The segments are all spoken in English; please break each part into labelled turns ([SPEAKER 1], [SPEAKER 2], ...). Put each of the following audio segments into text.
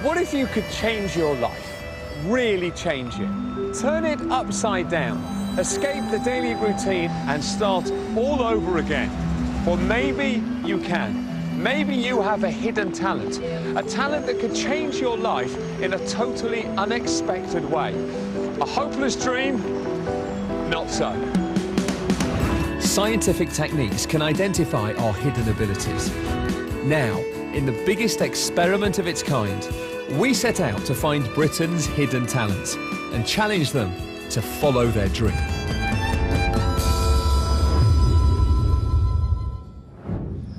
[SPEAKER 1] What if you could change your life? Really change it? Turn it upside down. Escape the daily routine and start all over again. Or maybe you can. Maybe you have a hidden talent. A talent that could change your life in a totally unexpected way. A hopeless dream? Not so.
[SPEAKER 2] Scientific techniques can identify our hidden abilities. Now, in the biggest experiment of its kind, we set out to find Britain's hidden talents and challenge them to follow their dream.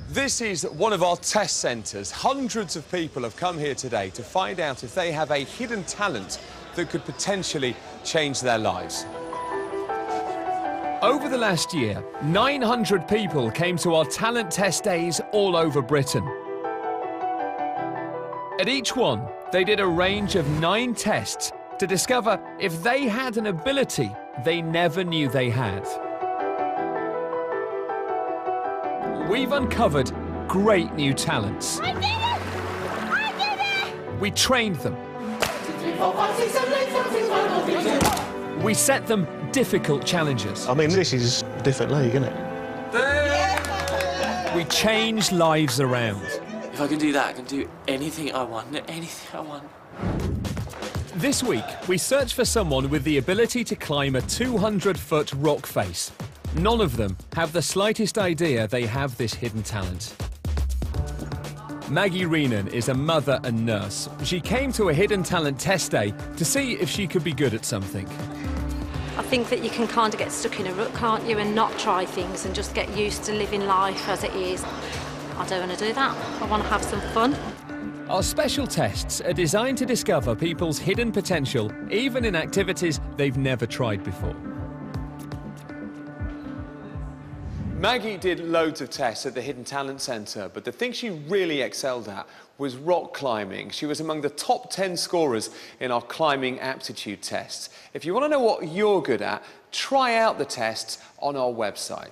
[SPEAKER 1] This is one of our test centres. Hundreds of people have come here today to find out if they have a hidden talent that could potentially change their lives.
[SPEAKER 2] Over the last year, 900 people came to our talent test days all over Britain. At each one, they did a range of 9 tests to discover if they had an ability they never knew they had. We've uncovered great new talents.
[SPEAKER 3] I did it! I did it!
[SPEAKER 2] We trained them. We set them difficult challenges.
[SPEAKER 4] I mean, this is a different league, isn't it?
[SPEAKER 2] We changed lives around.
[SPEAKER 5] If I can do that, I can do anything I want, anything I want.
[SPEAKER 2] This week, we searched for someone with the ability to climb a 200-foot rock face. None of them have the slightest idea they have this hidden talent. Maggie Reenan is a mother and nurse. She came to a hidden talent test day to see if she could be good at something.
[SPEAKER 6] I think that you can kind of get stuck in a rut, can't you, and not try things and just get used to living life as it is. I don't want to do that. I want to have some fun.
[SPEAKER 2] Our special tests are designed to discover people's hidden potential, even in activities they've never tried before.
[SPEAKER 1] Maggie did loads of tests at the Hidden Talent Centre, but the thing she really excelled at was rock climbing. She was among the top 10 scorers in our climbing aptitude tests. If you want to know what you're good at, try out the tests on our website.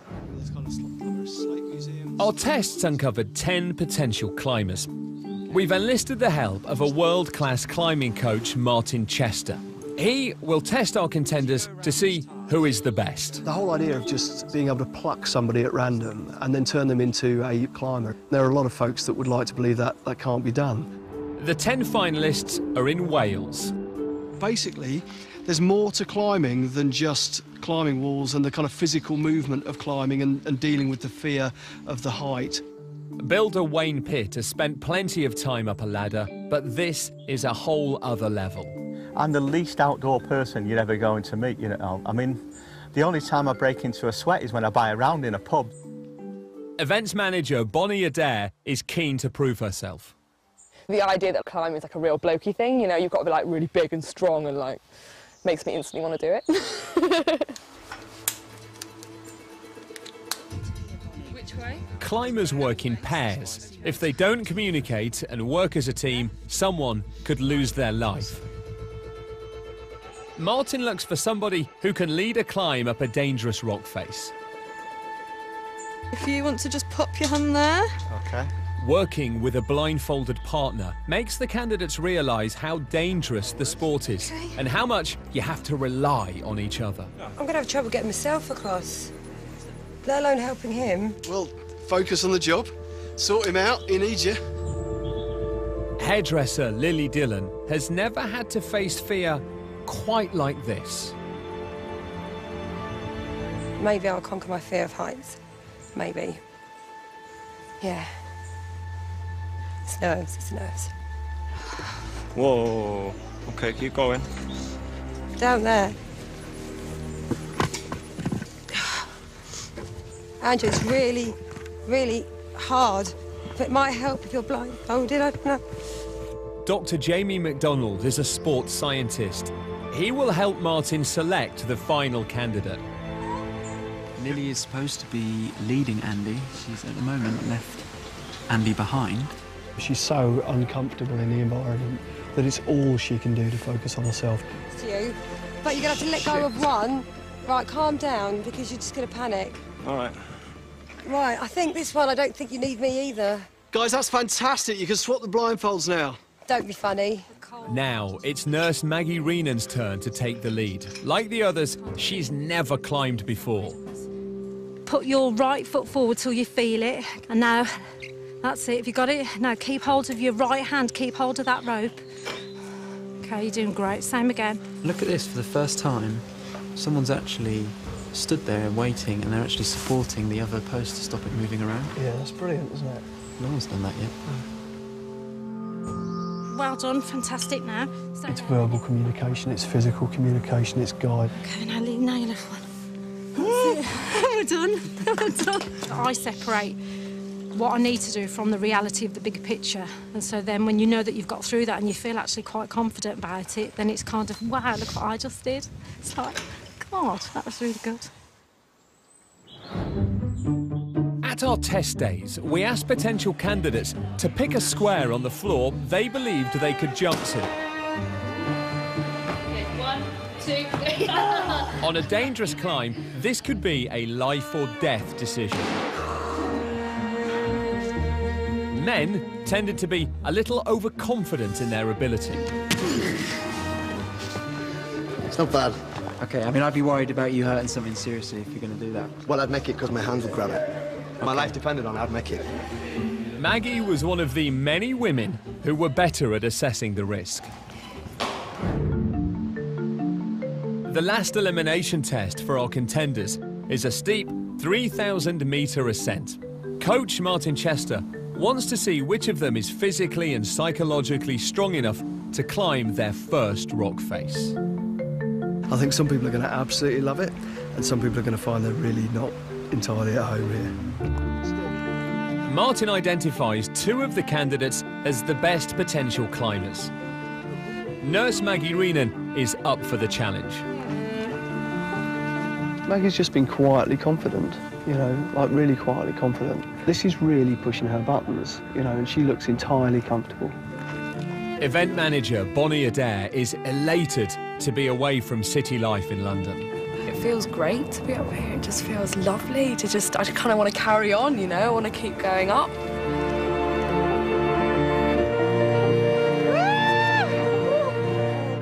[SPEAKER 2] Our tests uncovered 10 potential climbers. We've enlisted the help of a world-class climbing coach, Martin Chester. He will test our contenders to see who is the best.
[SPEAKER 4] The whole idea of just being able to pluck somebody at random and then turn them into a climber. There are a lot of folks that would like to believe that that can't be done.
[SPEAKER 2] The 10 finalists are in Wales.
[SPEAKER 4] Basically, there's more to climbing than just climbing walls and the kind of physical movement of climbing and dealing with the fear of the height.
[SPEAKER 2] Builder Wayne Pitt has spent plenty of time up a ladder, but this is a whole other level.
[SPEAKER 7] I'm the least outdoor person you're ever going to meet, you know. I mean, the only time I break into a sweat is when I buy a round in a pub.
[SPEAKER 2] Events manager Bonnie Adair is keen to prove herself.
[SPEAKER 8] The idea that climbing is like a real blokey thing, you know, you've got to be like really big and strong and like, makes me instantly want to do it.
[SPEAKER 6] Which way?
[SPEAKER 2] Climbers work in pairs. If they don't communicate and work as a team, someone could lose their life. Martin looks for somebody who can lead a climb up a dangerous rock face.
[SPEAKER 9] If you want to just pop your hand there.
[SPEAKER 7] OK.
[SPEAKER 2] Working with a blindfolded partner makes the candidates realise how dangerous the sport is and how much you have to rely on each other.
[SPEAKER 10] I'm going to have trouble getting myself across, let alone helping him.
[SPEAKER 4] Well, focus on the job, sort him out, he needs you.
[SPEAKER 2] Hairdresser Lily Dillon has never had to face fear quite like this.
[SPEAKER 10] Maybe I'll conquer my fear of heights. Maybe. Yeah. It's nerves, it's nerves.
[SPEAKER 7] Whoa. OK, keep going.
[SPEAKER 10] Down there. Andrew, it's really, really hard. But it might help if you're blindfolded, I don't know.
[SPEAKER 2] Dr. Jamie MacDonald is a sports scientist. He will help Martin select the final candidate.
[SPEAKER 11] Lily is supposed to be leading Andy. She's at the moment left Andy behind.
[SPEAKER 4] She's so uncomfortable in the environment that it's all she can do to focus on herself.
[SPEAKER 10] It's you, but you're going to have to let go of one. Right, calm down, because you're just going to panic.
[SPEAKER 7] All right.
[SPEAKER 10] Right, I think this one, I don't think you need me either.
[SPEAKER 4] Guys, that's fantastic. You can swap the blindfolds now.
[SPEAKER 10] Don't be funny.
[SPEAKER 2] Now, it's nurse Maggie Reenan's turn to take the lead. Like the others, she's never climbed before.
[SPEAKER 6] Put your right foot forward till you feel it. And now, that's it. If you got it, now keep hold of your right hand. Keep hold of that rope. OK, you're doing great. Same again.
[SPEAKER 11] Look at this, for the first time, someone's actually stood there waiting and they're actually supporting the other post to stop it moving around.
[SPEAKER 4] Yeah, that's brilliant, isn't it?
[SPEAKER 11] No one's done that yet.
[SPEAKER 6] Well done, fantastic now.
[SPEAKER 4] It's verbal communication, it's physical communication, it's guide.
[SPEAKER 6] OK, now you left one. That's it. We're done. We're done. I separate what I need to do from the reality of the bigger picture. And so then when you know that you've got through that and you feel actually quite confident about it, then it's kind of, wow, look what I just did. It's like, God, that was really good.
[SPEAKER 2] At our test days, we asked potential candidates to pick a square on the floor they believed they could jump to.
[SPEAKER 3] 1, 2, 3.
[SPEAKER 2] On a dangerous climb, this could be a life or death decision. Men tended to be a little overconfident in their ability.
[SPEAKER 12] It's not bad.
[SPEAKER 11] OK, I mean, I'd be worried about you hurting something seriously if you're going to do that.
[SPEAKER 12] Well, I'd make it because my hands would grab it. My life depended on it, I'd make it.
[SPEAKER 2] Maggie was one of the many women who were better at assessing the risk. The last elimination test for our contenders is a steep 3,000-metre ascent. Coach Martin Chester wants to see which of them is physically and psychologically strong enough to climb their first rock face.
[SPEAKER 4] I think some people are going to absolutely love it, and some people are going to find they're really not entirely at home here.
[SPEAKER 2] Martin identifies two of the candidates as the best potential climbers. Nurse Maggie Reenan is up for the challenge.
[SPEAKER 4] Maggie's just been quietly confident, you know, like really quietly confident. This is really pushing her buttons, you know, and she looks entirely comfortable.
[SPEAKER 2] Event manager Bonnie Adair is elated to be away from city life in London.
[SPEAKER 8] It feels great to be up here. It just feels lovely to just, I just kind of want to carry on, you know, I want to keep going up.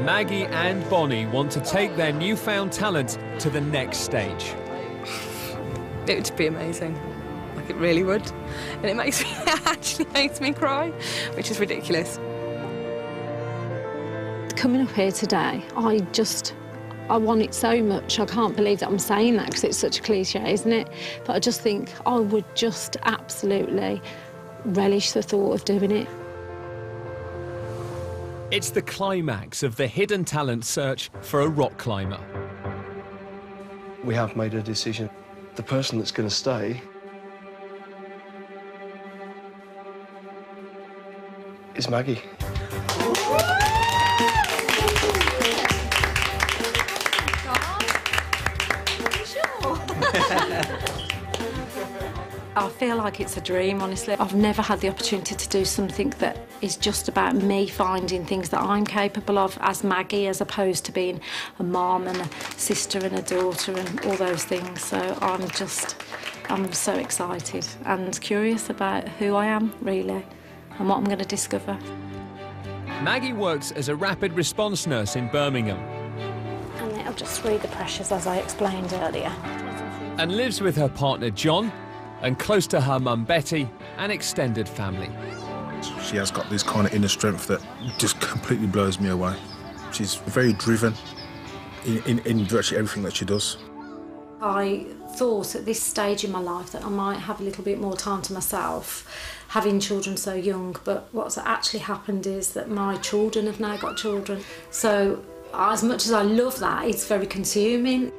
[SPEAKER 2] Maggie and Bonnie want to take their newfound talent to the next stage.
[SPEAKER 8] It would be amazing. Like, it really would. And it makes me, it actually makes me cry, which is ridiculous.
[SPEAKER 6] Coming up here today, I want it so much. I can't believe that I'm saying that because it's such a cliche, isn't it? But I just think I would just absolutely relish the thought of doing it.
[SPEAKER 2] It's the climax of the hidden talent search for a rock climber.
[SPEAKER 4] We have made a decision. The person that's going to stay is Maggie.
[SPEAKER 6] I feel like it's a dream, honestly. I've never had the opportunity to do something that is just about me finding things that I'm capable of as Maggie, as opposed to being a mum and a sister and a daughter and all those things. So I'm so excited and curious about who I am, really, and what I'm going to discover.
[SPEAKER 2] Maggie works as a rapid response nurse in Birmingham.
[SPEAKER 6] And I'll just read the pressures as I explained earlier.
[SPEAKER 2] And lives with her partner John, and close to her mum Betty and extended family.
[SPEAKER 13] She has got this kind of inner strength that just completely blows me away. She's very driven in virtually everything that she does.
[SPEAKER 6] I thought at this stage in my life that I might have a little bit more time to myself, having children so young, but what's actually happened is that my children have now got children. So as much as I love that, it's very consuming.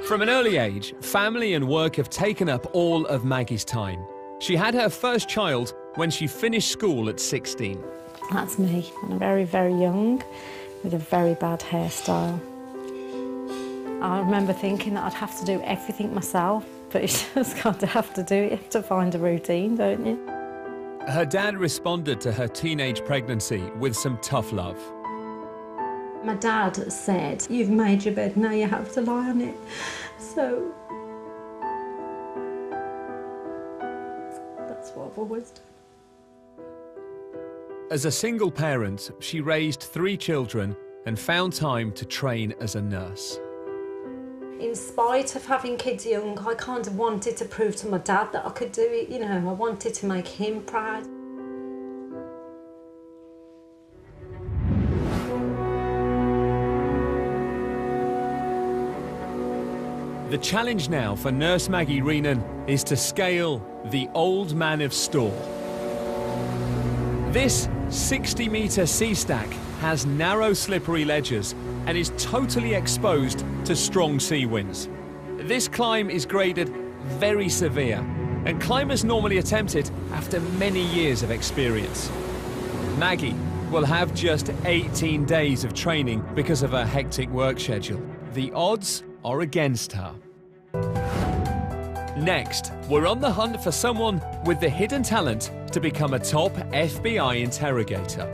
[SPEAKER 2] From an early age, family and work have taken up all of Maggie's time. She had her first child when she finished school at 16.
[SPEAKER 6] That's me, when I'm very, very young, with a very bad hairstyle. I remember thinking that I'd have to do everything myself, but you just kind of have to do it. You have to find a routine, don't you?
[SPEAKER 2] Her dad responded to her teenage pregnancy with some tough love.
[SPEAKER 6] My dad said, "You've made your bed, now you have to lie on it." So that's what I've always done.
[SPEAKER 2] As a single parent, she raised 3 children and found time to train as a nurse.
[SPEAKER 6] In spite of having kids young, I kind of wanted to prove to my dad that I could do it, you know, I wanted to make him proud.
[SPEAKER 2] The challenge now for Nurse Maggie Reenan is to scale the Old Man of Storr. This 60-metre sea stack has narrow, slippery ledges and is totally exposed to strong sea winds. This climb is graded very severe, and climbers normally attempt it after many years of experience. Maggie will have just 18 days of training because of her hectic work schedule. The odds are against her. Next, we're on the hunt for someone with the hidden talent to become a top FBI interrogator.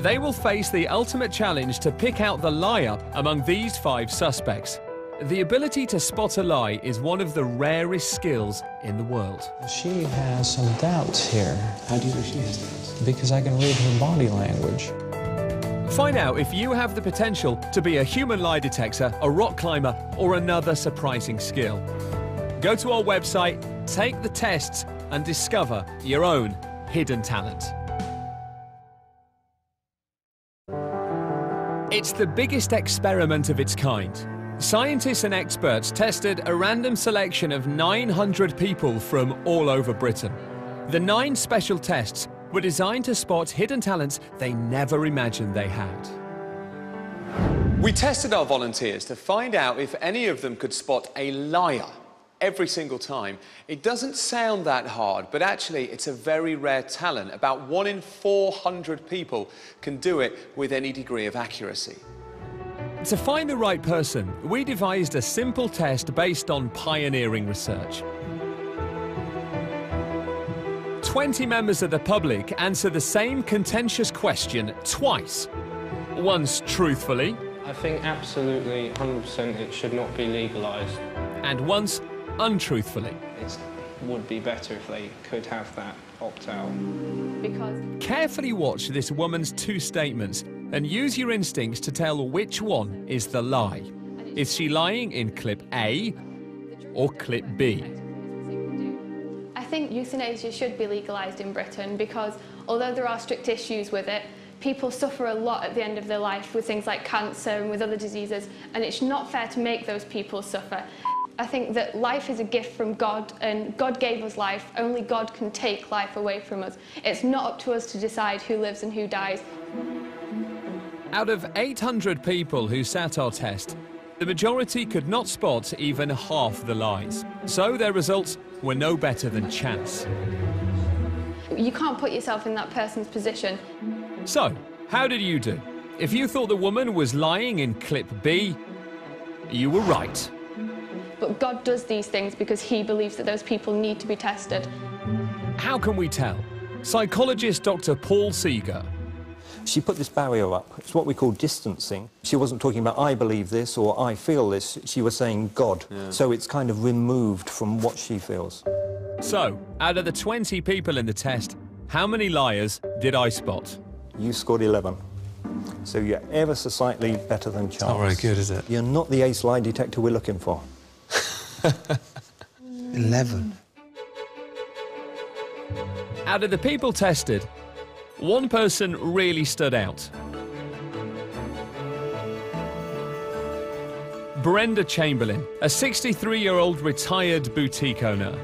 [SPEAKER 2] They will face the ultimate challenge to pick out the liar among these 5 suspects. The ability to spot a lie is one of the rarest skills in the world.
[SPEAKER 14] She has some doubts here. How do you know she has doubts? Because I can read her body language.
[SPEAKER 2] Find out if you have the potential to be a human lie detector, a rock climber, or another surprising skill. Go to our website, take the tests, and discover your own hidden talent. It's the biggest experiment of its kind. Scientists and experts tested a random selection of 900 people from all over Britain. The 9 special tests were designed to spot hidden talents they never imagined they had.
[SPEAKER 1] We tested our volunteers to find out if any of them could spot a liar every single time. It doesn't sound that hard, but actually it's a very rare talent. About 1 in 400 people can do it with any degree of accuracy.
[SPEAKER 2] To find the right person, we devised a simple test based on pioneering research. 20 members of the public answer the same contentious question twice. Once truthfully.
[SPEAKER 15] I think absolutely 100% it should not be legalised.
[SPEAKER 2] And once untruthfully.
[SPEAKER 15] It would be better if they could have that opt-out.
[SPEAKER 3] Because
[SPEAKER 2] carefully watch this woman's 2 statements and use your instincts to tell which one is the lie. Is she lying in clip A or clip B?
[SPEAKER 3] I think euthanasia should be legalised in Britain because although there are strict issues with it, people suffer a lot at the end of their life with things like cancer and with other diseases, and it's not fair to make those people suffer. I think that life is a gift from God, and God gave us life. Only God can take life away from us. It's not up to us to decide who lives and who dies.
[SPEAKER 2] Out of 800 people who sat our test, the majority could not spot even half the lies. So their results were no better than chance.
[SPEAKER 3] You can't put yourself in that person's position.
[SPEAKER 2] So, how did you do? If you thought the woman was lying in clip B, you were right.
[SPEAKER 3] But God does these things because he believes that those people need to be tested.
[SPEAKER 2] How can we tell? Psychologist Dr. Paul Seeger.
[SPEAKER 16] She put this barrier up. It's what we call distancing. She wasn't talking about I believe this or I feel this. She was saying God. Yeah. So it's kind of removed from what she feels.
[SPEAKER 2] So, out of the 20 people in the test, how many liars did I spot?
[SPEAKER 16] You scored 11. So you're ever so slightly better than Charles.
[SPEAKER 11] Not very good, is it?
[SPEAKER 16] You're not the ace lie detector we're looking for.
[SPEAKER 12] 11.
[SPEAKER 2] Out of the people tested, one person really stood out. Brenda Chamberlain, a 63-year-old retired boutique owner.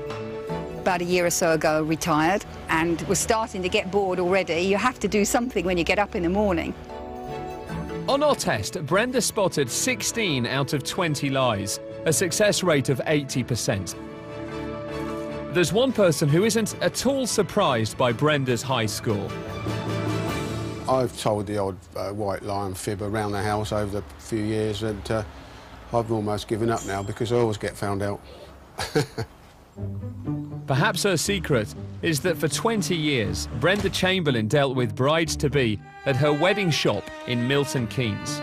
[SPEAKER 17] About a year or so ago, retired, and was starting to get bored already. You have to do something when you get up in the morning.
[SPEAKER 2] On our test, Brenda spotted 16 out of 20 lies, a success rate of 80%. There's one person who isn't at all surprised by Brenda's high score.
[SPEAKER 18] I've told the odd white lie and fib around the house over the few years, and I've almost given up now because I always get found out.
[SPEAKER 2] Perhaps her secret is that for 20 years, Brenda Chamberlain dealt with brides-to-be at her wedding shop in Milton Keynes.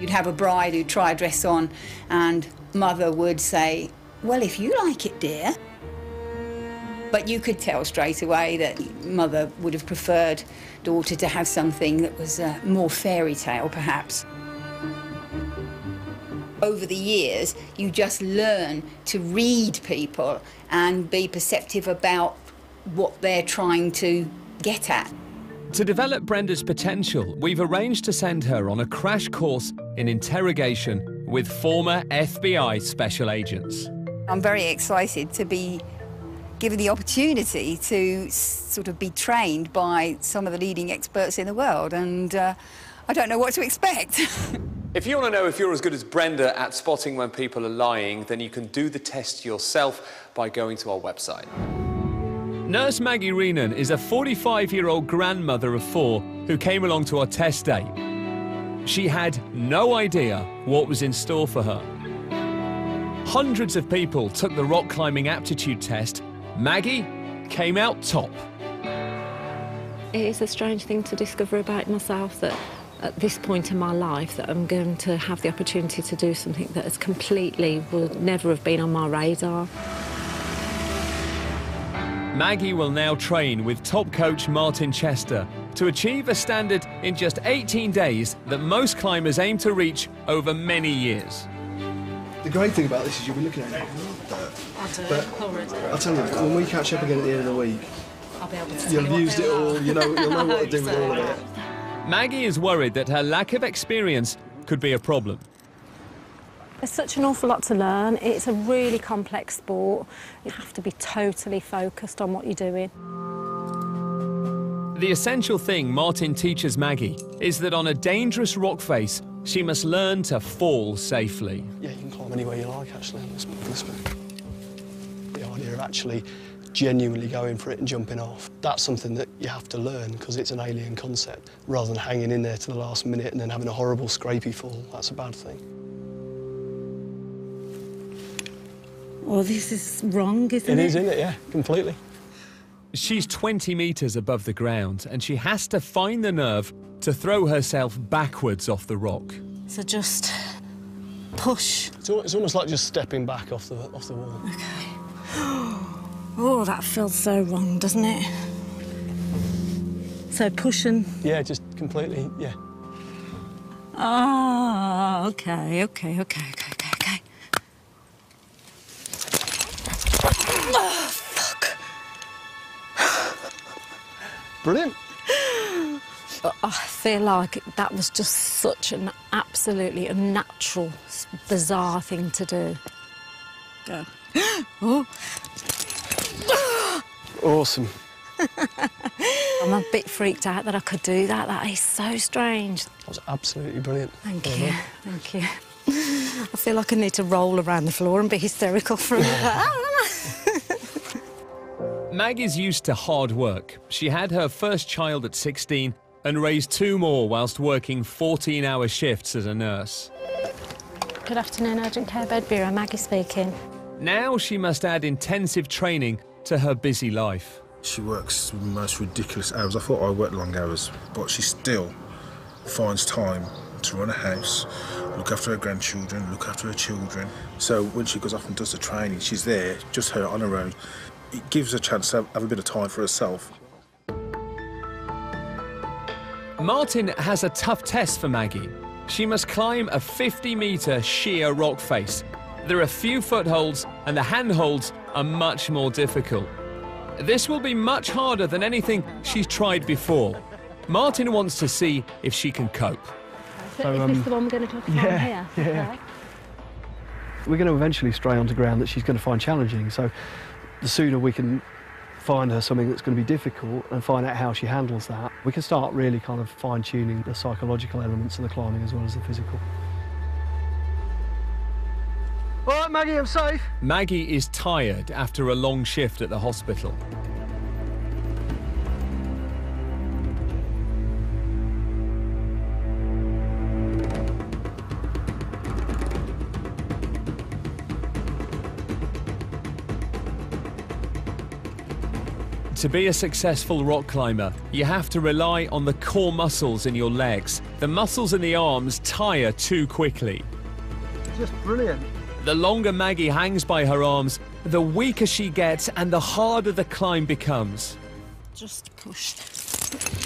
[SPEAKER 17] You'd have a bride who'd try a dress on, and mother would say, well, if you like it, dear. But you could tell straight away that mother would have preferred daughter to have something that was more fairy tale, perhaps. Over the years, you just learn to read people and be perceptive about what they're trying to get at.
[SPEAKER 2] To develop Brenda's potential, we've arranged to send her on a crash course in interrogation with former FBI special agents.
[SPEAKER 17] I'm very excited to be given the opportunity to sort of be trained by some of the leading experts in the world, and I don't know what to expect.
[SPEAKER 1] If you want to know if you're as good as Brenda at spotting when people are lying, then you can do the test yourself by going to our website.
[SPEAKER 2] Nurse Maggie Reenan is a 45-year-old grandmother of 4 who came along to our test day. She had no idea what was in store for her. Hundreds of people took the rock climbing aptitude test. Maggie came out top.
[SPEAKER 6] It is a strange thing to discover about myself, that at this point in my life that I'm going to have the opportunity to do something that has completely would never have been on my radar.
[SPEAKER 2] Maggie will now train with top coach Martin Chester to achieve a standard in just 18 days that most climbers aim to reach over many years.
[SPEAKER 4] The great thing about this is you'll be looking at it. But I'll tell you, when we catch up again at the end of the week,
[SPEAKER 6] I'll be able to
[SPEAKER 4] you'll have used it all, you'll know what to do with all of it.
[SPEAKER 2] Maggie is worried that her lack of experience could be a problem.
[SPEAKER 6] There's such an awful lot to learn. It's a really complex sport. You have to be totally focused on what you're doing.
[SPEAKER 2] The essential thing Martin teaches Maggie is that on a dangerous rock face, she must learn to fall safely.
[SPEAKER 4] Yeah, you can climb anywhere you like, actually, on this bit. The idea of actually genuinely going for it and jumping off, that's something that you have to learn because it's an alien concept. Rather than hanging in there to the last minute and then having a horrible scrapey fall, that's a bad thing.
[SPEAKER 6] Oh, this is wrong, isn't it?
[SPEAKER 4] It is, isn't it? Yeah, completely.
[SPEAKER 2] She's 20 metres above the ground and she has to find the nerve to throw herself backwards off the rock.
[SPEAKER 6] So just push.
[SPEAKER 4] It's almost like just stepping back off the wall.
[SPEAKER 6] OK. Oh, that feels so wrong, doesn't it? So pushing.
[SPEAKER 4] Yeah, just completely, yeah.
[SPEAKER 6] Oh, OK. Oh, fuck.
[SPEAKER 4] Brilliant.
[SPEAKER 6] I feel like that was just such an absolutely unnatural, bizarre thing to do. Go. Oh.
[SPEAKER 4] Awesome.
[SPEAKER 6] I'm a bit freaked out that I could do that. That is so strange.
[SPEAKER 4] That was absolutely brilliant.
[SPEAKER 6] Thank you. Thank you. I feel like I need to roll around the floor and be hysterical for a minute.
[SPEAKER 2] Maggie's used to hard work. She had her first child at 16 and raised 2 more whilst working 14-hour shifts as a nurse.
[SPEAKER 6] Good afternoon, Urgent Care Bed Bureau. Maggie speaking.
[SPEAKER 2] Now she must add intensive training to her busy life.
[SPEAKER 13] She works the most ridiculous hours. I thought I worked long hours, but she still finds time to run a house, look after her grandchildren, look after her children. So when she goes off and does the training, she's there, just her on her own. It gives her a chance to have a bit of time for herself.
[SPEAKER 2] Martin has a tough test for Maggie. She must climb a 50-metre sheer rock face. There are few footholds and the handholds are much more difficult. This will be much harder than anything she's tried before. Martin wants to see if she can cope.
[SPEAKER 6] So is this the one we're going to talk about here?
[SPEAKER 4] Yeah.
[SPEAKER 6] Okay.
[SPEAKER 4] We're going to eventually stray onto ground that she's going to find challenging, so the sooner we can find her something that's going to be difficult and find out how she handles that, we can start really kind of fine-tuning the psychological elements of the climbing as well as the physical. All right, Maggie, I'm safe.
[SPEAKER 2] Maggie is tired after a long shift at the hospital. To be a successful rock climber, you have to rely on the core muscles in your legs. The muscles in the arms tire too quickly.
[SPEAKER 4] Just brilliant.
[SPEAKER 2] The longer Maggie hangs by her arms, the weaker she gets and the harder the climb becomes.
[SPEAKER 6] Just push.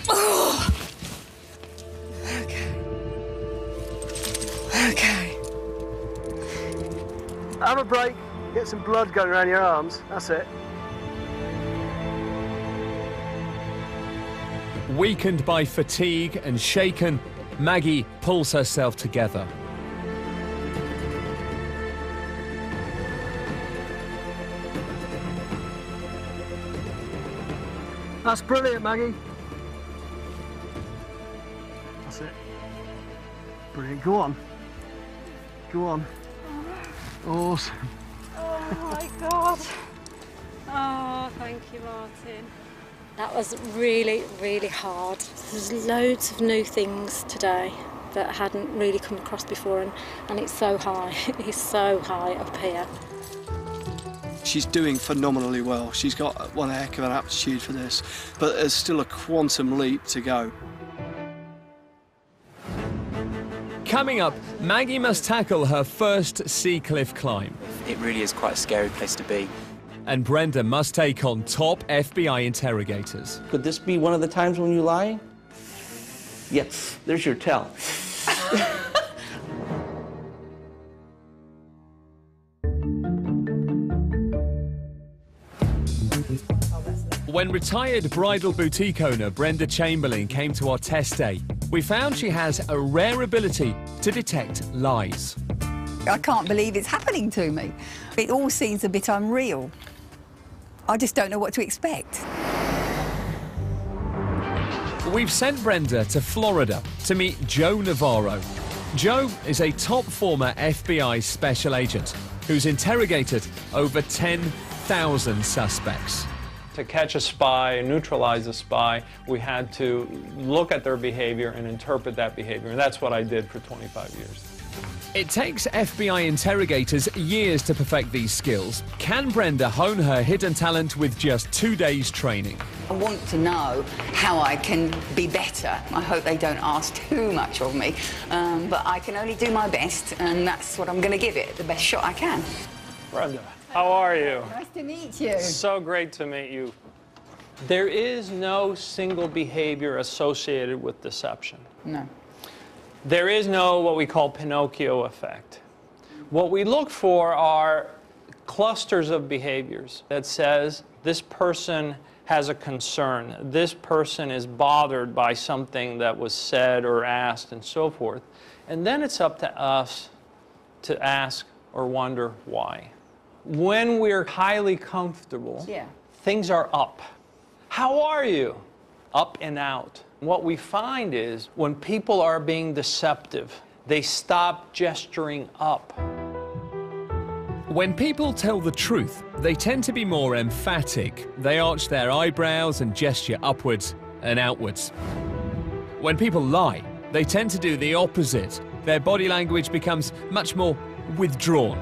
[SPEAKER 10] Oh. Okay. Okay.
[SPEAKER 4] Have a break, get some blood going around your arms, that's it.
[SPEAKER 2] Weakened by fatigue and shaken, Maggie pulls herself together.
[SPEAKER 4] That's brilliant, Maggie. That's it. Brilliant, go on. Go on. Awesome.
[SPEAKER 6] Oh my God. Oh, thank you, Martin. That was really, really hard. There's loads of new things today that I hadn't really come across before, and it's so high. It's so high up here.
[SPEAKER 4] She's doing phenomenally well. She's got one heck of an aptitude for this, but there's still a quantum leap to go.
[SPEAKER 2] Coming up, Maggie must tackle her first sea cliff climb.
[SPEAKER 19] It really is quite a scary place to be.
[SPEAKER 2] And Brenda must take on top FBI interrogators.
[SPEAKER 20] Could this be one of the times when you lie? Yes, there's your tell.
[SPEAKER 2] When retired bridal boutique owner Brenda Chamberlain came to our test day, we found she has a rare ability to detect lies.
[SPEAKER 17] I can't believe it's happening to me. It all seems a bit unreal. I just don't know what to expect.
[SPEAKER 2] We've sent Brenda to Florida to meet Joe Navarro. Joe is a top former FBI special agent who's interrogated over 10,000 suspects.
[SPEAKER 15] To catch a spy, neutralize a spy, we had to look at their behavior and interpret that behavior, and that's what I did for 25 years.
[SPEAKER 2] It takes FBI interrogators years to perfect these skills. Can Brenda hone her hidden talent with just 2 days training?
[SPEAKER 17] I want to know how I can be better. I hope they don't ask too much of me, but I can only do my best, and that's what I'm going to give it, the best shot I can.
[SPEAKER 15] Brenda, how are you?
[SPEAKER 17] Nice to meet you.
[SPEAKER 15] So great to meet you. There is no single behavior associated with deception.
[SPEAKER 17] No.
[SPEAKER 15] There is no what we call Pinocchio effect. What we look for are clusters of behaviors that says this person has a concern, this person is bothered by something that was said or asked and so forth. And then it's up to us to ask or wonder why. When we're highly comfortable, things are up. How are you? Up and out. What we find is when people are being deceptive, they stop gesturing up.
[SPEAKER 2] When people tell the truth, they tend to be more emphatic. They arch their eyebrows and gesture upwards and outwards. When people lie, they tend to do the opposite. Their body language becomes much more withdrawn.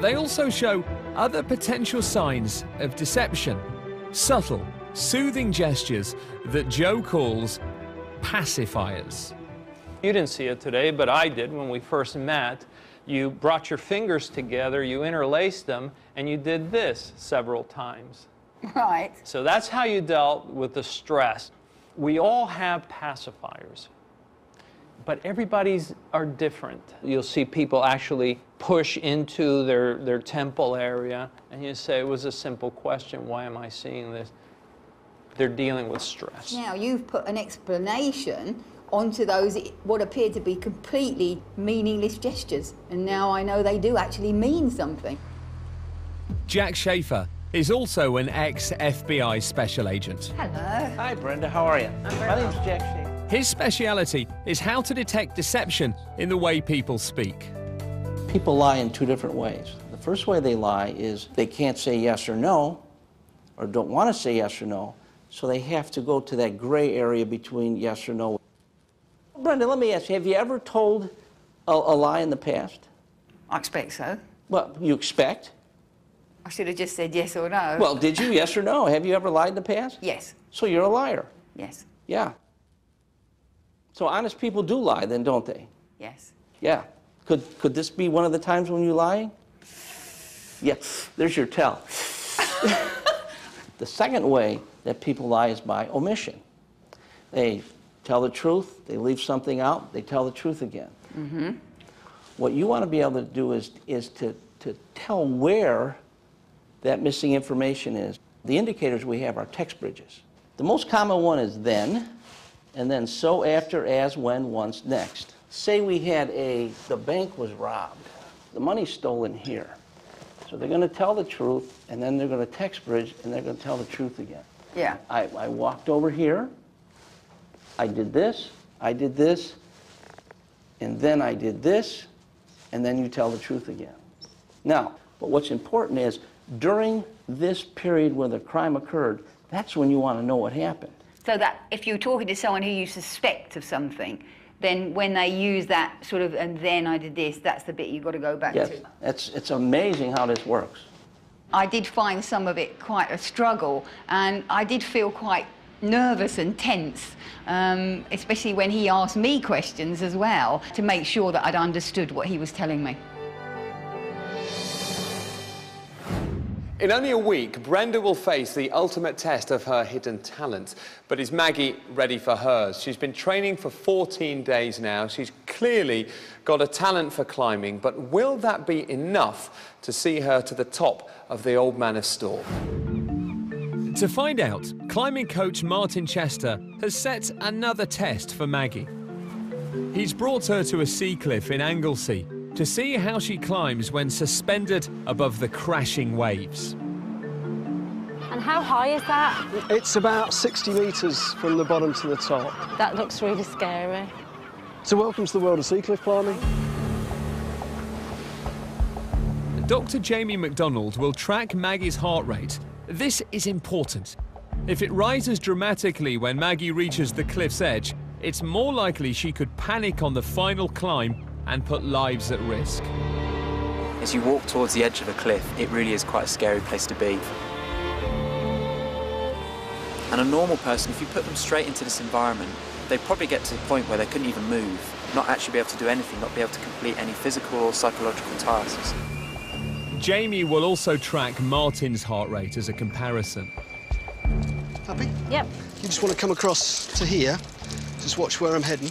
[SPEAKER 2] They also show other potential signs of deception. Subtle, soothing gestures that Joe calls pacifiers.
[SPEAKER 15] You didn't see it today, but I did when we first met. You brought your fingers together, you interlaced them, and you did this several times.
[SPEAKER 17] Right.
[SPEAKER 15] So that's how you dealt with the stress. We all have pacifiers, but everybody's are different. You'll see people actually push into their temple area, and you say, it was a simple question, why am I seeing this? They're dealing with stress.
[SPEAKER 17] Now, you've put an explanation onto those what appear to be completely meaningless gestures, and now I know they do actually mean something.
[SPEAKER 2] Jack Schaefer is also an ex-FBI special agent.
[SPEAKER 17] Hello.
[SPEAKER 20] Hi, Brenda. How are you? My name's Jack Schaefer.
[SPEAKER 2] His speciality is how to detect deception in the way people speak.
[SPEAKER 20] People lie in two different ways. The first way they lie is they can't say yes or no, or don't want to say yes or no, so they have to go to that gray area between yes or no. Brenda, let me ask you, have you ever told a lie in the past?
[SPEAKER 17] I expect so.
[SPEAKER 20] Well, you expect?
[SPEAKER 17] I should have just said yes or no.
[SPEAKER 20] Well, did you, yes or no? Have you ever lied in the past?
[SPEAKER 17] Yes.
[SPEAKER 20] So you're a liar?
[SPEAKER 17] Yes.
[SPEAKER 20] Yeah. So honest people do lie then, don't they?
[SPEAKER 17] Yes.
[SPEAKER 20] Yeah. Could this be one of the times when you're lying? Yeah, there's your tell. The second way that people lie is by omission. They tell the truth, they leave something out, they tell the truth again.
[SPEAKER 17] Mm-hmm.
[SPEAKER 20] What you want to be able to do is to tell where that missing information is. The indicators we have are text bridges. The most common one is then, and then so, after, as, when, once, next. Say we had the bank was robbed, the money's stolen here. So they're going to tell the truth, and then they're going to text bridge, and they're going to tell the truth again.
[SPEAKER 17] Yeah.
[SPEAKER 20] I walked over here, I did this, and then I did this, and then you tell the truth again. Now, but what's important is, during this period where the crime occurred, that's when you want to know what happened.
[SPEAKER 17] So that if you're talking to someone who you suspect of something, then when they use that sort of, and then I did this, that's the bit you've got to go back
[SPEAKER 20] Yes,
[SPEAKER 17] to.
[SPEAKER 20] it's amazing how this works.
[SPEAKER 17] I did find some of it quite a struggle, and I did feel quite nervous and tense, especially when he asked me questions as well, to make sure that I'd understood what he was telling me.
[SPEAKER 1] In only a week, Brenda will face the ultimate test of her hidden talent. But is Maggie ready for hers? She's been training for 14 days now. She's clearly got a talent for climbing, but will that be enough to see her to the top of the Old Manor Store?
[SPEAKER 2] To find out, climbing coach Martin Chester has set another test for Maggie. He's brought her to a sea cliff in Anglesey to see how she climbs when suspended above the crashing waves.
[SPEAKER 6] And how high is that?
[SPEAKER 4] It's about 60 metres from the bottom to the top.
[SPEAKER 6] That looks really scary.
[SPEAKER 4] So welcome to the world of sea cliff climbing.
[SPEAKER 2] Dr. Jamie MacDonald will track Maggie's heart rate. This is important. If it rises dramatically when Maggie reaches the cliff's edge, it's more likely she could panic on the final climb and put lives at risk.
[SPEAKER 19] As you walk towards the edge of a cliff, it really is quite a scary place to be. And a normal person, if you put them straight into this environment, they'd probably get to the point where they couldn't even move, not actually be able to do anything, not be able to complete any physical or psychological tasks.
[SPEAKER 2] Jamie will also track Martin's heart rate as a comparison.
[SPEAKER 4] Happy?
[SPEAKER 6] Yep.
[SPEAKER 4] You just want to come across to here, just watch where I'm heading.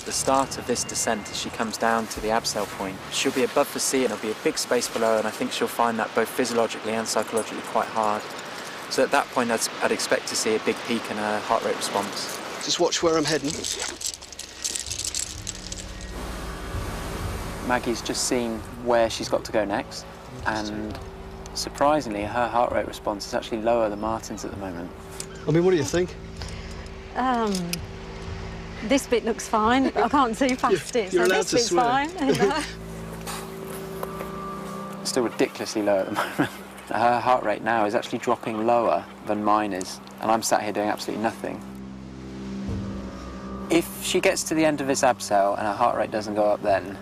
[SPEAKER 19] The start of this descent, as she comes down to the abseil point, she'll be above the sea and there'll be a big space below, and I think she'll find that both physiologically and psychologically quite hard. So at that point, I'd expect to see a big peak in her heart rate response.
[SPEAKER 4] Just watch where I'm heading.
[SPEAKER 19] Maggie's just seen where she's got to go next, and surprisingly, her heart rate response is actually lower than Martin's at the moment.
[SPEAKER 4] I mean, what do you think?
[SPEAKER 6] This bit looks fine. I can't see past it, so this bit's fine.
[SPEAKER 19] Still ridiculously low at the moment. Her heart rate now is actually dropping lower than mine is, and I'm sat here doing absolutely nothing. If she gets to the end of this abseil and her heart rate doesn't go up then,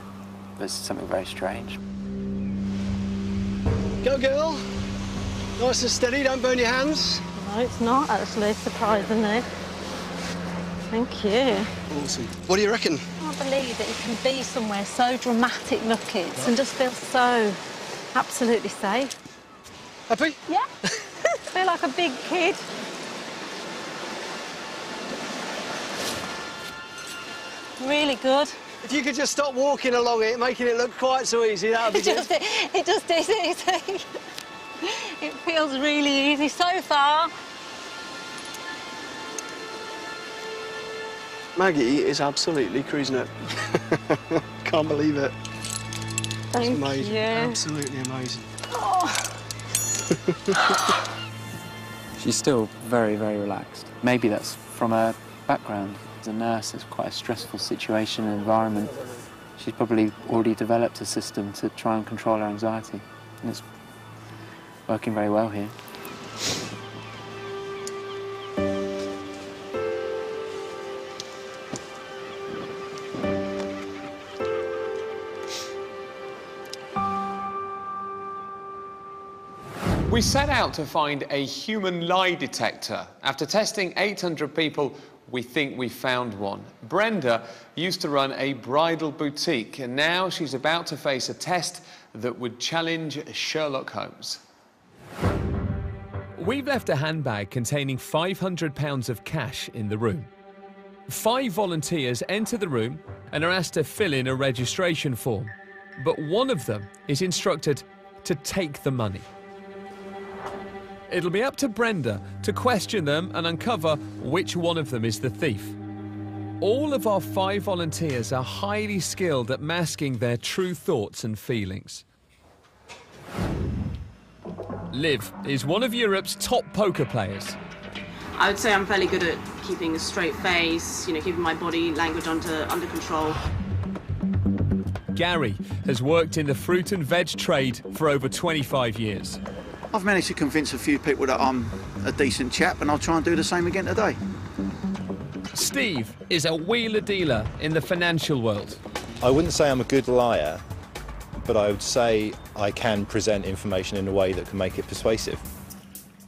[SPEAKER 19] there's something very strange.
[SPEAKER 4] Go, girl. Nice and steady, don't burn your hands.
[SPEAKER 6] No, it's not actually, surprisingly. Thank you.
[SPEAKER 4] Awesome. What do you reckon?
[SPEAKER 6] I can't believe that you can be somewhere so dramatic looking and just feel so absolutely safe.
[SPEAKER 4] Happy?
[SPEAKER 6] Yeah. Feel like a big kid. Really good.
[SPEAKER 4] If you could just stop walking along it, making it look quite so easy, that would be good.
[SPEAKER 6] It just is easy. It feels really easy so far.
[SPEAKER 4] Maggie is absolutely cruising it. Can't believe it.
[SPEAKER 6] Thank
[SPEAKER 4] it's amazing.
[SPEAKER 6] you.
[SPEAKER 4] Absolutely amazing.
[SPEAKER 6] Oh.
[SPEAKER 19] She's still very, very relaxed. Maybe that's from her background. As a nurse, it's quite a stressful situation and environment. She's probably already developed a system to try and control her anxiety, and it's working very well here.
[SPEAKER 1] We set out to find a human lie detector. After testing 800 people, we think we found one. Brenda used to run a bridal boutique, and now she's about to face a test that would challenge Sherlock Holmes.
[SPEAKER 2] We've left a handbag containing £500 of cash in the room. 5 volunteers enter the room and are asked to fill in a registration form, but one of them is instructed to take the money. It'll be up to Brenda to question them and uncover which one of them is the thief. All of our 5 volunteers are highly skilled at masking their true thoughts and feelings. Liv is one of Europe's top poker players.
[SPEAKER 21] I would say I'm fairly good at keeping a straight face, you know, keeping my body language under control.
[SPEAKER 2] Gary has worked in the fruit and veg trade for over 25 years.
[SPEAKER 22] I've managed to convince a few people that I'm a decent chap, and I'll try and do the same again today.
[SPEAKER 2] Steve is a wheeler dealer in the financial world.
[SPEAKER 23] I wouldn't say I'm a good liar, but I would say I can present information in a way that can make it persuasive.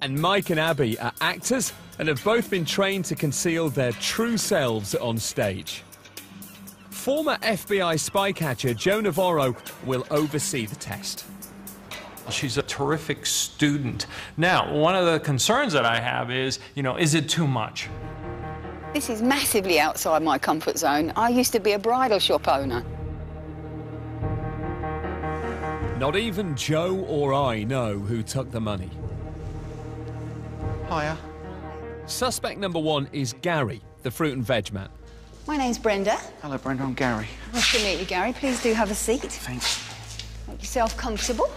[SPEAKER 2] And Mike and Abby are actors and have both been trained to conceal their true selves on stage. Former FBI spy catcher Joe Navarro will oversee the test.
[SPEAKER 15] She's a terrific student. Now, one of the concerns that I have is, you know, is it too much?
[SPEAKER 17] This is massively outside my comfort zone. I used to be a bridal shop owner.
[SPEAKER 2] Not even Joe or I know who took the money.
[SPEAKER 22] Hiya.
[SPEAKER 2] Suspect number 1 is Gary, the fruit and veg man.
[SPEAKER 17] My name's Brenda.
[SPEAKER 22] Hello, Brenda, I'm Gary.
[SPEAKER 17] Nice to meet you, Gary. Please do have a seat.
[SPEAKER 22] Thanks.
[SPEAKER 17] Make yourself comfortable.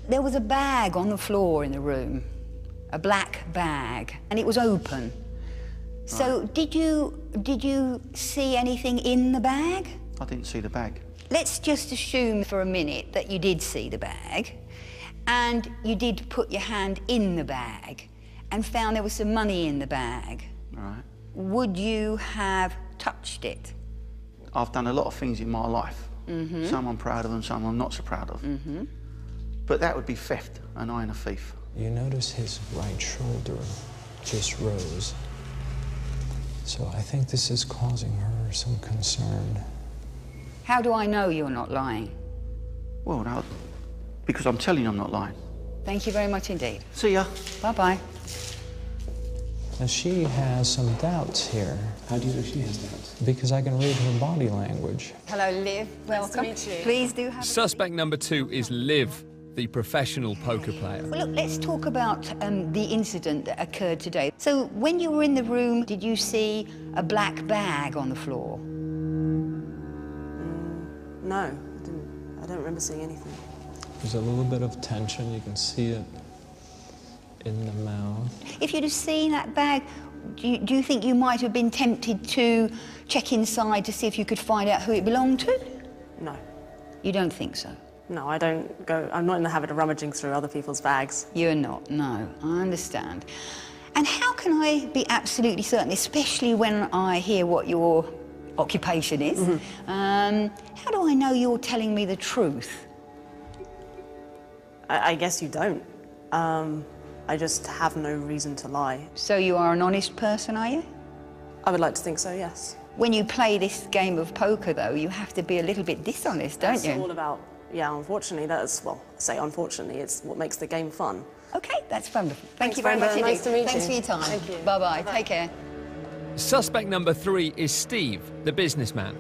[SPEAKER 17] There was a bag on the floor in the room, a black bag, and it was open. So did you see anything in the bag?
[SPEAKER 22] I didn't see the bag.
[SPEAKER 17] Let's just assume for a minute that you did see the bag and you did put your hand in the bag and found there was some money in the bag.
[SPEAKER 22] Right.
[SPEAKER 17] Would you have touched it?
[SPEAKER 22] I've done a lot of things in my life.
[SPEAKER 17] Mm-hmm.
[SPEAKER 22] Some I'm proud of and some I'm not so proud of.
[SPEAKER 17] Mm-hmm.
[SPEAKER 22] But that would be theft, and I ain't a thief.
[SPEAKER 14] You notice his right shoulder just rose. So I think this is causing her some concern.
[SPEAKER 17] How do I know you're not lying?
[SPEAKER 22] Well, now, because I'm telling you I'm not lying.
[SPEAKER 17] Thank you very much indeed.
[SPEAKER 22] See ya.
[SPEAKER 17] Bye-bye.
[SPEAKER 14] Now she has some doubts here.
[SPEAKER 12] How do you know she has doubts?
[SPEAKER 14] Because I can read her body language.
[SPEAKER 17] Hello, Liv. Welcome.
[SPEAKER 21] Nice to meet you.
[SPEAKER 17] Please do have
[SPEAKER 2] Suspect number 2 is Liv, the professional poker player.
[SPEAKER 17] Well, look, let's talk about the incident that occurred today. So when you were in the room, did you see a black bag on the floor?
[SPEAKER 21] No, I didn't. I don't remember seeing anything.
[SPEAKER 14] There's a little bit of tension. You can see it in the mouth.
[SPEAKER 17] If you'd have seen that bag, do you think you might have been tempted to check inside to see if you could find out who it belonged to?
[SPEAKER 21] No.
[SPEAKER 17] You don't think so?
[SPEAKER 21] No, I don't go. I'm not in the habit of rummaging through other people's bags.
[SPEAKER 17] You're not, no. I understand. And how can I be absolutely certain, especially when I hear what your occupation is, how do I know you're telling me the truth?
[SPEAKER 21] I guess you don't. I just have no reason to lie.
[SPEAKER 17] So you are an honest person, are you?
[SPEAKER 21] I would like to think so, yes.
[SPEAKER 17] When you play this game of poker, though, you have to be a little bit dishonest, don't you?
[SPEAKER 21] It's all about, yeah, unfortunately, that's, well, I say unfortunately, it's what makes the game fun.
[SPEAKER 17] OK, that's wonderful. Thank
[SPEAKER 21] Thanks,
[SPEAKER 17] you very
[SPEAKER 21] Brenda.
[SPEAKER 17] much indeed.
[SPEAKER 21] Nice to meet you.
[SPEAKER 17] Thanks for your time.
[SPEAKER 21] Thank you.
[SPEAKER 17] Bye-bye. Take care.
[SPEAKER 2] Suspect number 3 is Steve, the businessman.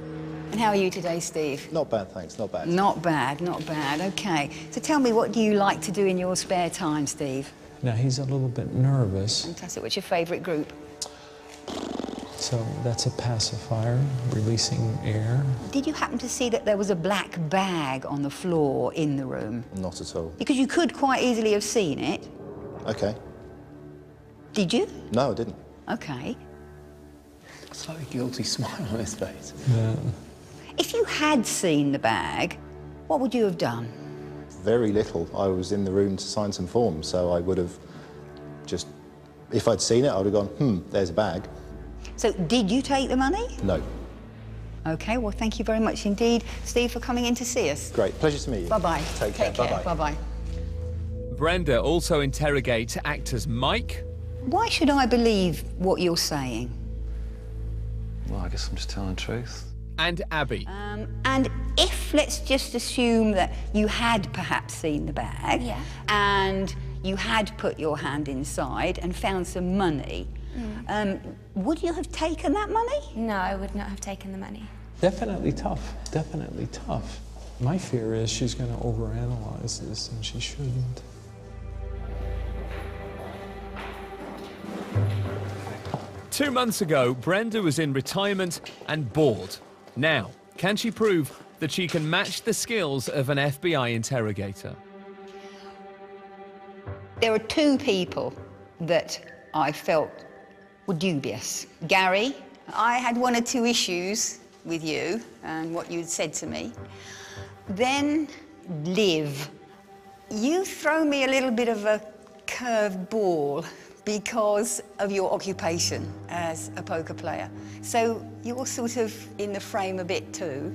[SPEAKER 17] And how are you today, Steve?
[SPEAKER 23] Not bad, thanks, not bad.
[SPEAKER 17] Not bad, not bad. OK. So tell me, what do you like to do in your spare time, Steve?
[SPEAKER 14] Now, he's a little bit nervous.
[SPEAKER 17] Fantastic. What's your favourite group?
[SPEAKER 14] So that's a pacifier, releasing air.
[SPEAKER 17] Did you happen to see that there was a black bag on the floor in the room?
[SPEAKER 23] Not at all.
[SPEAKER 17] Because you could quite easily have seen it.
[SPEAKER 23] Okay.
[SPEAKER 17] Did you?
[SPEAKER 23] No, I didn't.
[SPEAKER 17] OK.
[SPEAKER 12] Slightly guilty smile on his face.
[SPEAKER 14] Yeah.
[SPEAKER 17] If you had seen the bag, what would you have done?
[SPEAKER 23] Very little. I was in the room to sign some forms, so I would have just... If I'd seen it, I would have gone, there's a bag.
[SPEAKER 17] So did you take the money?
[SPEAKER 23] No.
[SPEAKER 17] OK, well, thank you very much indeed, Steve, for coming in to see us.
[SPEAKER 23] Great. Pleasure to meet you.
[SPEAKER 17] Bye-bye.
[SPEAKER 23] Take care. Bye-bye.
[SPEAKER 17] Bye-bye.
[SPEAKER 2] Brenda also interrogates actors Mike.
[SPEAKER 17] Why should I believe what you're saying?
[SPEAKER 11] Well, I guess I'm just telling the truth.
[SPEAKER 2] and Abby.
[SPEAKER 17] And if, let's just assume that you had perhaps seen the bag, and you had put your hand inside and found some money, would you have taken that money?
[SPEAKER 5] No, I would not have taken the money.
[SPEAKER 14] Definitely tough, definitely tough. My fear is she's going to overanalyze this, and she shouldn't.
[SPEAKER 2] Two months ago, Brenda was in retirement and bored. Now, can she prove that she can match the skills of an FBI interrogator?
[SPEAKER 17] There are two people that I felt were dubious. Gary, I had one or two issues with you and what you'd said to me. Then Liv, you throw me a little bit of a curved ball because of your occupation as a poker player. So you're sort of in the frame a bit too.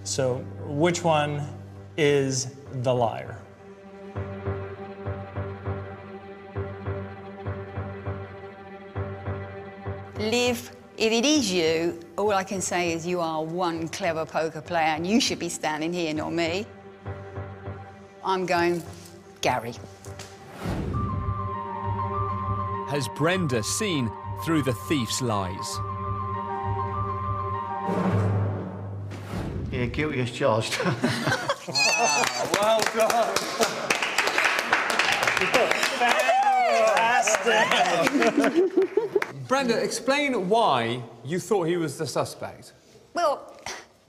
[SPEAKER 7] So which one is the liar?
[SPEAKER 17] Liv, if it is you, all I can say is you are one clever poker player and you should be standing here, not me. I'm going Gary.
[SPEAKER 2] Has Brenda seen through the thief's lies?
[SPEAKER 22] Yeah, guilty as charged.
[SPEAKER 7] Well done. Fantastic.
[SPEAKER 1] Brenda, explain why you thought he was the suspect.
[SPEAKER 17] Well,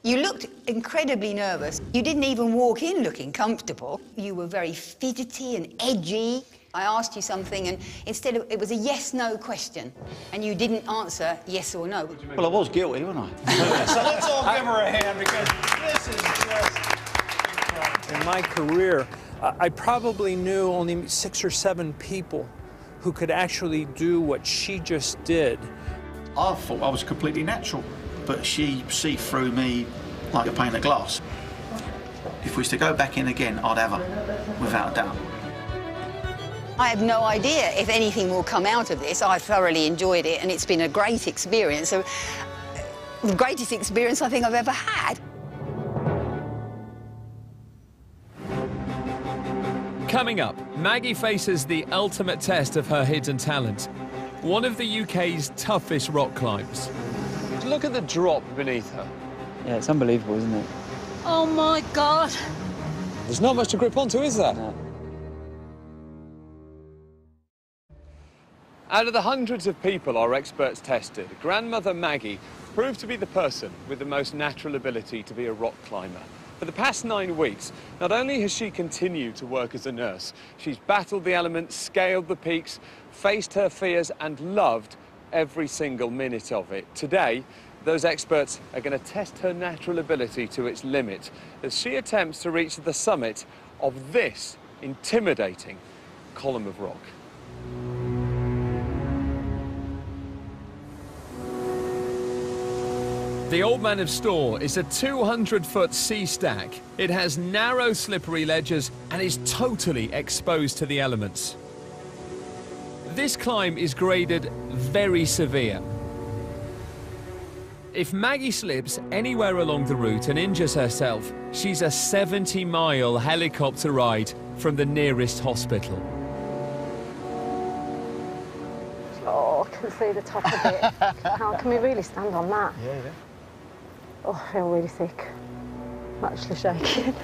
[SPEAKER 17] you looked incredibly nervous. You didn't even walk in looking comfortable. You were very fidgety and edgy. I asked you something and instead of, it was a yes-no question and you didn't answer yes or no.
[SPEAKER 22] Well, I was guilty, wasn't I?
[SPEAKER 7] So let's all give her a hand because this is just... In my career, I probably knew only 6 or 7 people who could actually do what she just did.
[SPEAKER 22] I thought I was completely natural, but she see through me like a pane of glass. If we was to go back in again, I'd have her, without a doubt.
[SPEAKER 17] I have no idea if anything will come out of this. I thoroughly enjoyed it and it's been a great experience. So, the greatest experience I think I've ever had.
[SPEAKER 2] Coming up, Maggie faces the ultimate test of her hidden talent. One of the UK's toughest rock climbs.
[SPEAKER 1] Look at the drop beneath her.
[SPEAKER 19] Yeah, it's unbelievable, isn't it?
[SPEAKER 6] Oh, my God.
[SPEAKER 1] There's not much to grip onto, is there?
[SPEAKER 19] No.
[SPEAKER 1] Out of the hundreds of people our experts tested, grandmother Maggie proved to be the person with the most natural ability to be a rock climber. For the past 9 weeks, not only has she continued to work as a nurse, she's battled the elements, scaled the peaks, faced her fears and loved every single minute of it. Today, those experts are going to test her natural ability to its limit as she attempts to reach the summit of this intimidating column of rock.
[SPEAKER 2] The Old Man of Storr is a 200-foot sea stack. It has narrow, slippery ledges and is totally exposed to the elements. This climb is graded very severe. If Maggie slips anywhere along the route and injures herself, she's a 70-mile helicopter ride from the nearest hospital.
[SPEAKER 6] Oh, I can see the top of it. How can we really stand on that?
[SPEAKER 1] Yeah.
[SPEAKER 6] Oh, I feel really sick. I'm actually shaking.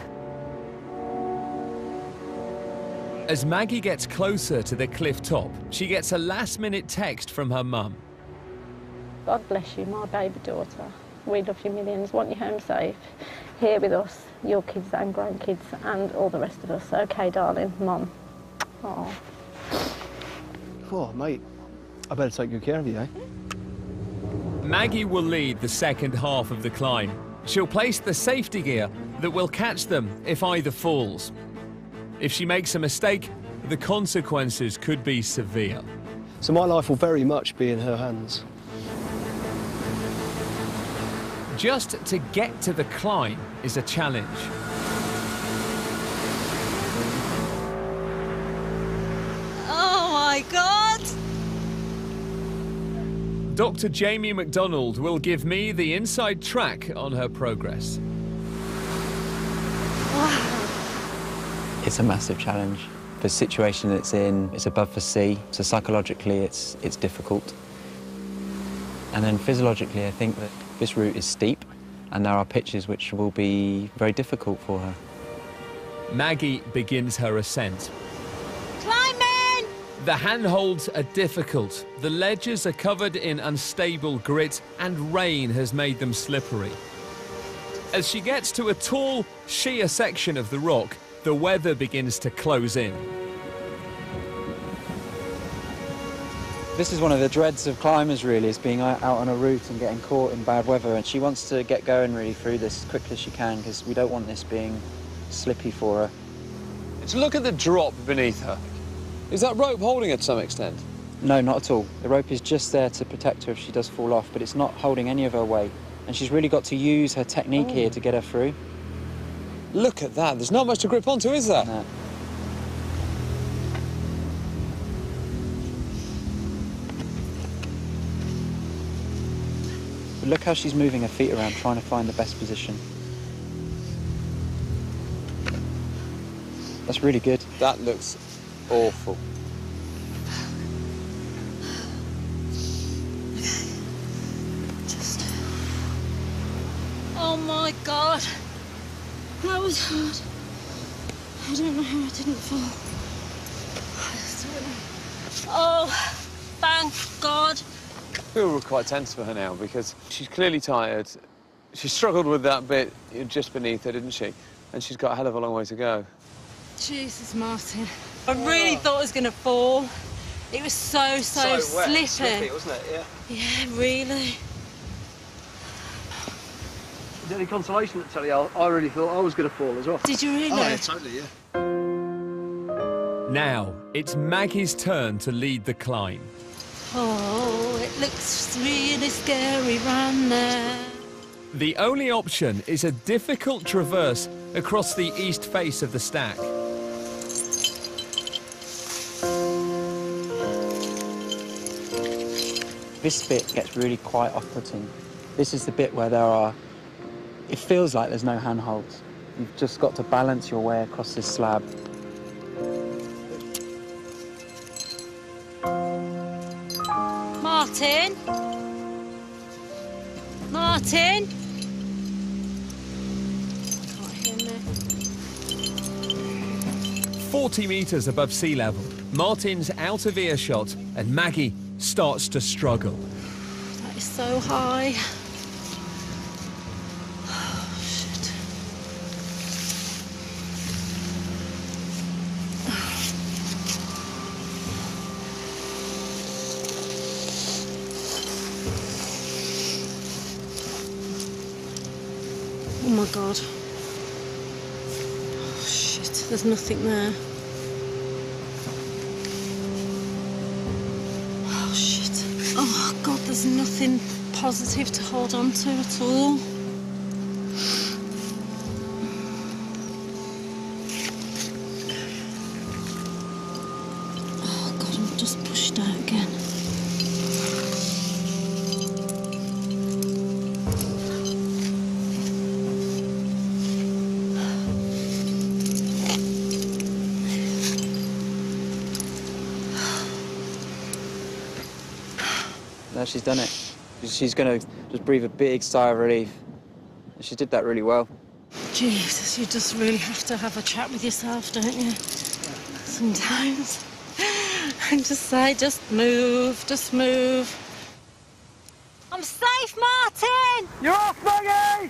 [SPEAKER 2] As Maggie gets closer to the cliff top, she gets a last-minute text from her mum.
[SPEAKER 6] God bless you, my baby daughter. We love you millions, want you home safe, here with us, your kids and grandkids, and all the rest of us. OK, darling, Mum. Oh.
[SPEAKER 4] Oh, mate, I better take good care of you, eh?
[SPEAKER 2] Maggie will lead the second half of the climb. She'll place the safety gear that will catch them if either falls. If she makes a mistake, the consequences could be severe.
[SPEAKER 4] So my life will very much be in her hands.
[SPEAKER 2] Just to get to the climb is a challenge.
[SPEAKER 6] Oh, my God!
[SPEAKER 2] Dr. Jamie MacDonald will give me the inside track on her progress.
[SPEAKER 19] It's a massive challenge. The situation it's in is above the sea, so psychologically it's difficult. And then physiologically, I think that this route is steep, and there are pitches which will be very difficult for her.
[SPEAKER 2] Maggie begins her ascent.
[SPEAKER 6] Climbing!
[SPEAKER 2] The handholds are difficult. The ledges are covered in unstable grit, and rain has made them slippery. As she gets to a tall, sheer section of the rock, the weather begins to close in.
[SPEAKER 19] This is one of the dreads of climbers, really, is being out on a route and getting caught in bad weather. And she wants to get going, really, through this as quickly as she can, because we don't want this being slippy for her.
[SPEAKER 1] Let's look at the drop beneath her. Is that rope holding her to some extent?
[SPEAKER 19] No, not at all. The rope is just there to protect her if she does fall off, but it's not holding any of her weight. And she's really got to use her technique here to get her through.
[SPEAKER 1] Look at that. There's not much to grip onto, is there?
[SPEAKER 19] No. But look how she's moving her feet around, trying to find the best position. That's really good.
[SPEAKER 1] That looks awful.
[SPEAKER 6] Oh my God. That was hard. I don't know how I didn't fall. Oh, thank God.
[SPEAKER 1] I feel we're quite tense for her now because she's clearly tired. She struggled with that bit just beneath her, didn't she? And she's got a hell of a long way to go.
[SPEAKER 6] Jesus, Martin. I really thought I was going to fall. It was so slippy.
[SPEAKER 4] Slippy, wasn't it? Yeah.
[SPEAKER 6] Yeah, really.
[SPEAKER 4] Is there any consolation to tell you? I really thought I was going to fall as well.
[SPEAKER 6] Did you really?
[SPEAKER 4] Oh, yeah, totally, yeah.
[SPEAKER 2] Now, it's Maggie's turn to lead the climb.
[SPEAKER 6] Oh, it looks really scary round there.
[SPEAKER 2] The only option is a difficult traverse across the east face of the stack.
[SPEAKER 19] This bit gets really quite off-putting. This is the bit where it feels like there's no handholds. You've just got to balance your way across this slab.
[SPEAKER 6] Martin? Martin? I can't hear me.
[SPEAKER 2] 40 metres above sea level, Martin's out of earshot and Maggie starts to struggle.
[SPEAKER 6] That is so high. Oh, shit. Oh my God. Oh shit, there's nothing there. Oh shit. Oh God, there's nothing positive to hold on to at all. Oh God, I'm just pushed out again.
[SPEAKER 19] Now she's done it. She's going to just breathe a big sigh of relief. She did that really well.
[SPEAKER 6] Jesus, you just really have to have a chat with yourself, don't you? Sometimes. And just say, just move, just move. I'm safe, Martin!
[SPEAKER 4] You're off, Maggie!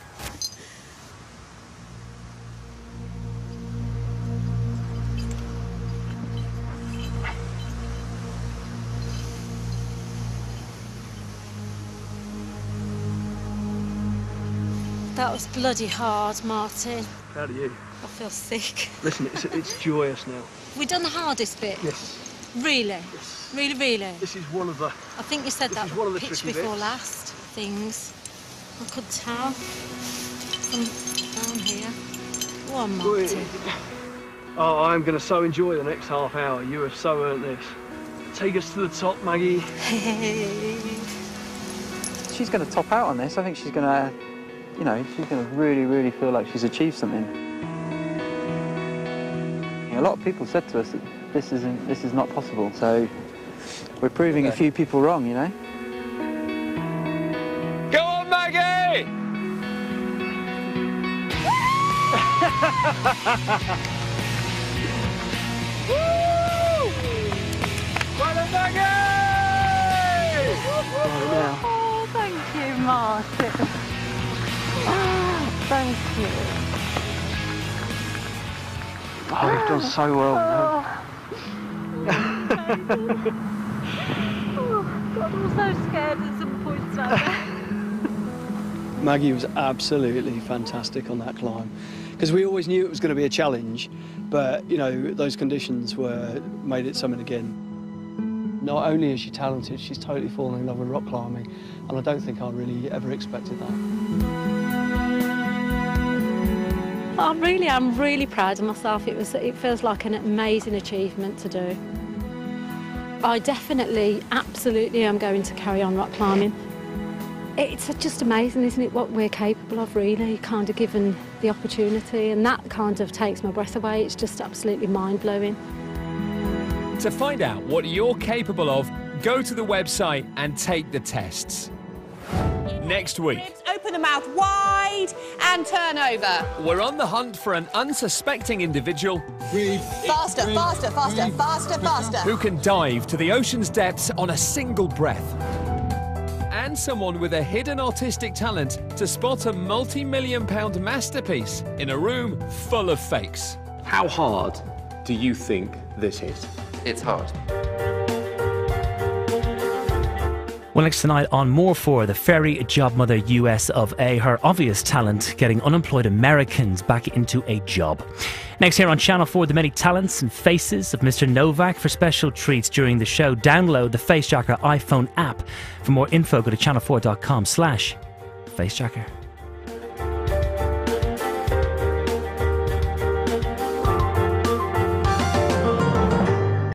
[SPEAKER 6] That was bloody hard, Martin.
[SPEAKER 4] Proud of you.
[SPEAKER 6] I feel sick.
[SPEAKER 4] Listen, it's joyous now.
[SPEAKER 6] We done the hardest bit?
[SPEAKER 4] Yes.
[SPEAKER 6] Really?
[SPEAKER 4] Yes.
[SPEAKER 6] Really, really?
[SPEAKER 4] This is one of the...
[SPEAKER 6] I think you said
[SPEAKER 4] this
[SPEAKER 6] that
[SPEAKER 4] is one of the
[SPEAKER 6] pitch
[SPEAKER 4] tricky
[SPEAKER 6] before
[SPEAKER 4] bits.
[SPEAKER 6] last things. I could tell. From down here. One, Martin.
[SPEAKER 4] Oh, I'm going to so enjoy the next half hour. You have so earned this. Take us to the top, Maggie.
[SPEAKER 19] she's going to top out on this. I think she's going to, you know, she's going to really, really feel like she's achieved something. A lot of people said to us that this is not possible, so we're proving a few people wrong, you know.
[SPEAKER 1] Go on, Maggie! Woo! Well done, Maggie!
[SPEAKER 6] Oh, thank you, Martin. Oh, thank you.
[SPEAKER 19] Oh, you've done so well.
[SPEAKER 6] Oh, God, I'm so scared at some points like that.
[SPEAKER 4] Maggie was absolutely fantastic on that climb, because we always knew it was going to be a challenge, but you know, those conditions made it something again. Not only is she talented, she's totally fallen in love with rock climbing, and I don't think I really ever expected that.
[SPEAKER 6] I'm really proud of myself. It feels like an amazing achievement to do. I definitely, absolutely am going to carry on rock climbing. It's just amazing, isn't it, what we're capable of, really, kind of given the opportunity, and that kind of takes my breath away. It's just absolutely mind-blowing.
[SPEAKER 2] To find out what you're capable of, go to the website and take the tests. Next week,
[SPEAKER 3] open the mouth wide and turn over.
[SPEAKER 2] we're on the hunt for an unsuspecting individual
[SPEAKER 3] Faster, faster, faster, faster, faster.
[SPEAKER 2] who can dive to the ocean's depths on a single breath. And someone with a hidden artistic talent to spot a multi-million-pound masterpiece in a room full of fakes.
[SPEAKER 8] How hard do you think this is?
[SPEAKER 9] It's hard.
[SPEAKER 24] Well, next tonight on More For, the fairy job mother US of A, her obvious talent getting unemployed Americans back into a job. Next here on Channel 4, the many talents and faces of Mr. Novak. For special treats during the show, download the FaceJacker iPhone app. For more info, go to channel4.com/FaceJacker.